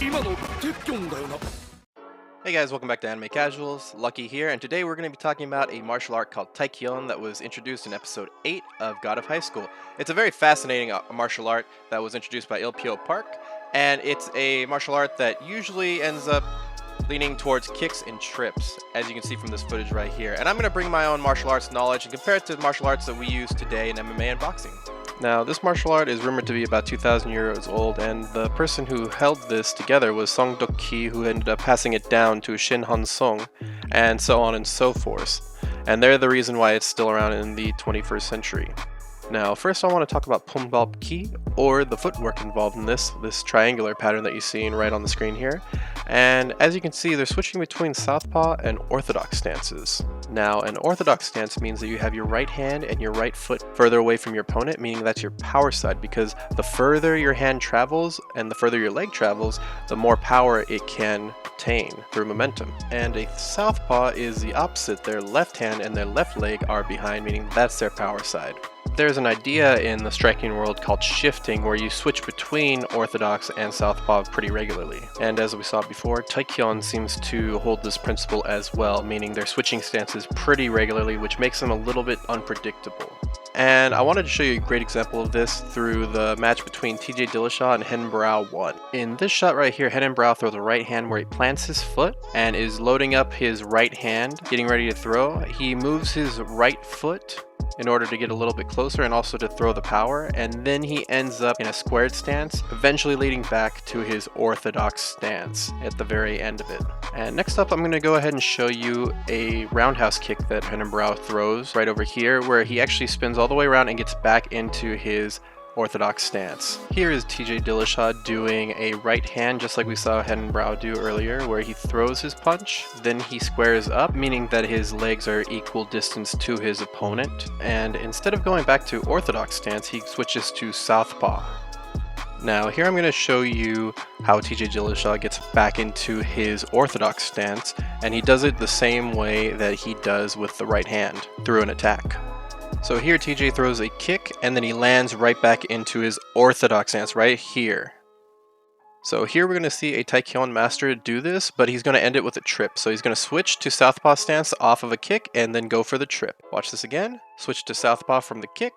Hey guys, welcome back to Anime Casuals. Lucky here, and today we're going to be talking about a martial art called Taekkyon that was introduced in episode 8 of God of High School. It's a very fascinating martial art that was introduced by Il-Pyo Park, and it's a martial art that usually ends up leaning towards kicks and trips, as you can see from this footage right here. And I'm going to bring my own martial arts knowledge and compare it to the martial arts that we use today in MMA and Boxing. Now, this martial art is rumored to be about 2,000 years old, and the person who held this together was Song Dok-ki, who ended up passing it down to Shin Han-sung, and so on and so forth. And they're the reason why it's still around in the 21st century. Now, first I want to talk about Ki, or the footwork involved in this triangular pattern that you're seeing right on the screen here. And as you can see, they're switching between southpaw and orthodox stances. Now, an orthodox stance means that you have your right hand and your right foot further away from your opponent, meaning that's your power side, because the further your hand travels and the further your leg travels, the more power it can obtain through momentum. And a southpaw is the opposite. Their left hand and their left leg are behind, meaning that's their power side. There's an idea in the striking world called shifting, where you switch between orthodox and southpaw pretty regularly. And as we saw before, Taekkyon seems to hold this principle as well, meaning they're switching stances pretty regularly, which makes them a little bit unpredictable. And I wanted to show you a great example of this through the match between TJ Dillashaw and Hen Brao 1. In this shot right here, Hen Brao throws a right hand where he plants his foot and is loading up his right hand, getting ready to throw. He moves his right foot in order to get a little bit closer and also to throw the power, and then he ends up in a squared stance, eventually leading back to his orthodox stance at the very end of it. And next up, I'm going to go ahead and show you a roundhouse kick that Hen Brao throws right over here, where he actually spins all the way around and gets back into his orthodox stance. Here is TJ Dillashaw doing a right hand, just like we saw Hen Brao do earlier, where he throws his punch, then he squares up, meaning that his legs are equal distance to his opponent, and instead of going back to orthodox stance, he switches to southpaw. Now here I'm going to show you how TJ Dillashaw gets back into his orthodox stance, and he does it the same way that he does with the right hand, through an attack. So here TJ throws a kick and then he lands right back into his orthodox stance right here. So here we're going to see a Taekkyon master do this, but he's going to end it with a trip. So he's going to switch to southpaw stance off of a kick and then go for the trip. Watch this again. Switch to southpaw from the kick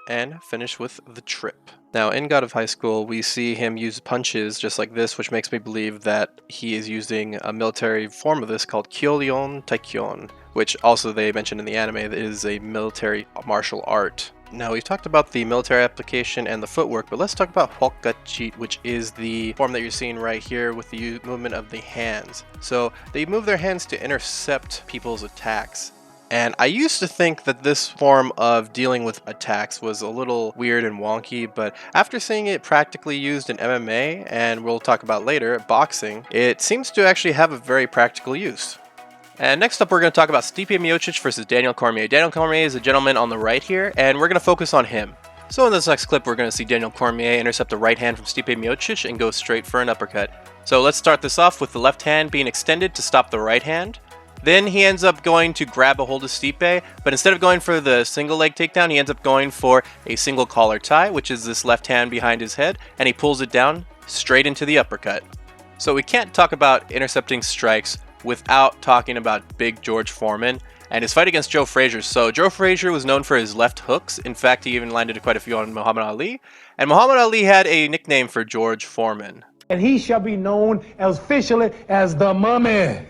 and finish with the trip. Now in God of High School, we see him use punches just like this, which makes me believe that he is using a military form of this called Kyoryong Taekkyon, which also they mentioned in the anime is a military martial art. Now we've talked about the military application and the footwork, but let's talk about Hokgachi, which is the form that you're seeing right here with the movement of the hands. So they move their hands to intercept people's attacks. And I used to think that this form of dealing with attacks was a little weird and wonky, but after seeing it practically used in MMA, and we'll talk about later, boxing, it seems to actually have a very practical use. And next up, we're going to talk about Stipe Miocic versus Daniel Cormier. Daniel Cormier is a gentleman on the right here, and we're going to focus on him. So in this next clip, we're going to see Daniel Cormier intercept the right hand from Stipe Miocic and go straight for an uppercut. So let's start this off with the left hand being extended to stop the right hand. Then he ends up going to grab a hold of Stipe, but instead of going for the single leg takedown, he ends up going for a single collar tie, which is this left hand behind his head, and he pulls it down straight into the uppercut. So we can't talk about intercepting strikes without talking about Big George Foreman and his fight against Joe Frazier. So Joe Frazier was known for his left hooks. In fact, he even landed quite a few on Muhammad Ali. And Muhammad Ali had a nickname for George Foreman. And he shall be known as officially as the Mummy.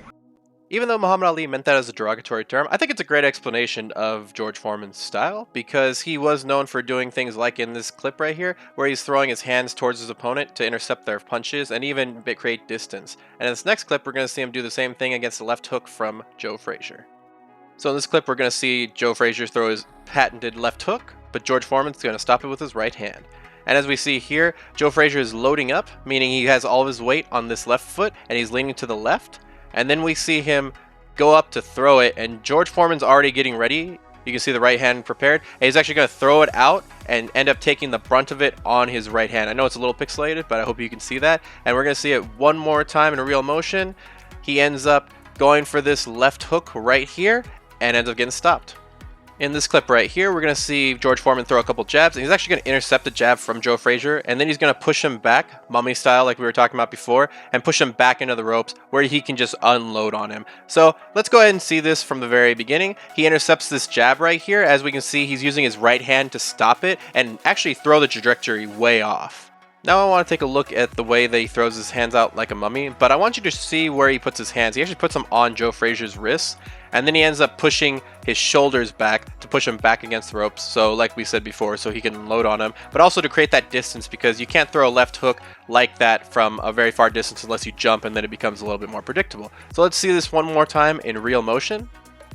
Even though Muhammad Ali meant that as a derogatory term, I think it's a great explanation of George Foreman's style, because he was known for doing things like in this clip right here, where he's throwing his hands towards his opponent to intercept their punches and even create distance. And in this next clip, we're going to see him do the same thing against the left hook from Joe Frazier. So in this clip, we're going to see Joe Frazier throw his patented left hook, but George Foreman's going to stop it with his right hand. And as we see here, Joe Frazier is loading up, meaning he has all of his weight on this left foot and he's leaning to the left. And then we see him go up to throw it, and George Foreman's already getting ready. You can see the right hand prepared, and he's actually going to throw it out and end up taking the brunt of it on his right hand. I know it's a little pixelated, but I hope you can see that. And we're going to see it one more time in a real motion. He ends up going for this left hook right here and ends up getting stopped. In this clip right here, we're going to see George Foreman throw a couple jabs, and he's actually going to intercept the jab from Joe Frazier, and then he's going to push him back, mummy style like we were talking about before, and push him back into the ropes where he can just unload on him. So let's go ahead and see this from the very beginning. He intercepts this jab right here. As we can see, he's using his right hand to stop it and actually throw the trajectory way off. Now I want to take a look at the way that he throws his hands out like a mummy, but I want you to see where he puts his hands. He actually puts them on Joe Frazier's wrists, and then he ends up pushing his shoulders back to push him back against the ropes, so like we said before, so he can load on him, but also to create that distance, because you can't throw a left hook like that from a very far distance unless you jump, and then it becomes a little bit more predictable. So let's see this one more time in real motion.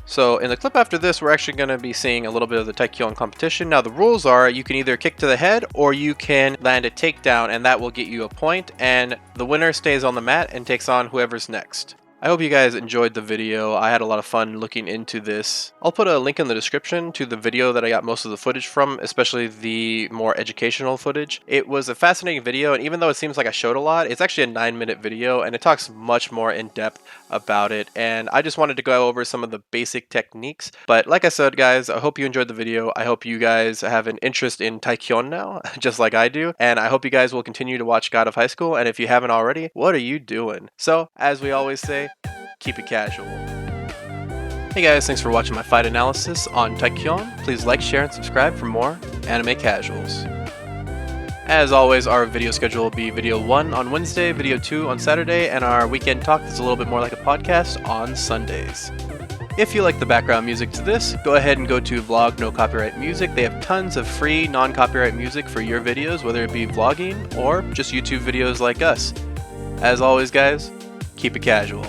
So in the clip after this, we're actually going to be seeing a little bit of the Taekkyon competition. Now the rules are you can either kick to the head or you can land a takedown, and that will get you a point, and the winner stays on the mat and takes on whoever's next. I hope you guys enjoyed the video. I had a lot of fun looking into this. I'll put a link in the description to the video that I got most of the footage from, especially the more educational footage. It was a fascinating video, and even though it seems like I showed a lot, it's actually a 9-minute video, and it talks much more in depth about it, and I just wanted to go over some of the basic techniques. But like I said, guys, I hope you enjoyed the video. I hope you guys have an interest in Taekkyon now, just like I do, and I hope you guys will continue to watch God of High School, and if you haven't already, what are you doing? So, as we always say, keep it casual. Hey guys, thanks for watching my fight analysis on Taekkyon. Please like, share, and subscribe for more anime casuals. As always, our video schedule will be video 1 on Wednesday, video 2 on Saturday, and our weekend talk is a little bit more like a podcast on Sundays. If you like the background music to this, go ahead and go to Vlog No Copyright Music. They have tons of free non-copyright music for your videos, whether it be vlogging or just YouTube videos like us. As always, guys, keep it casual.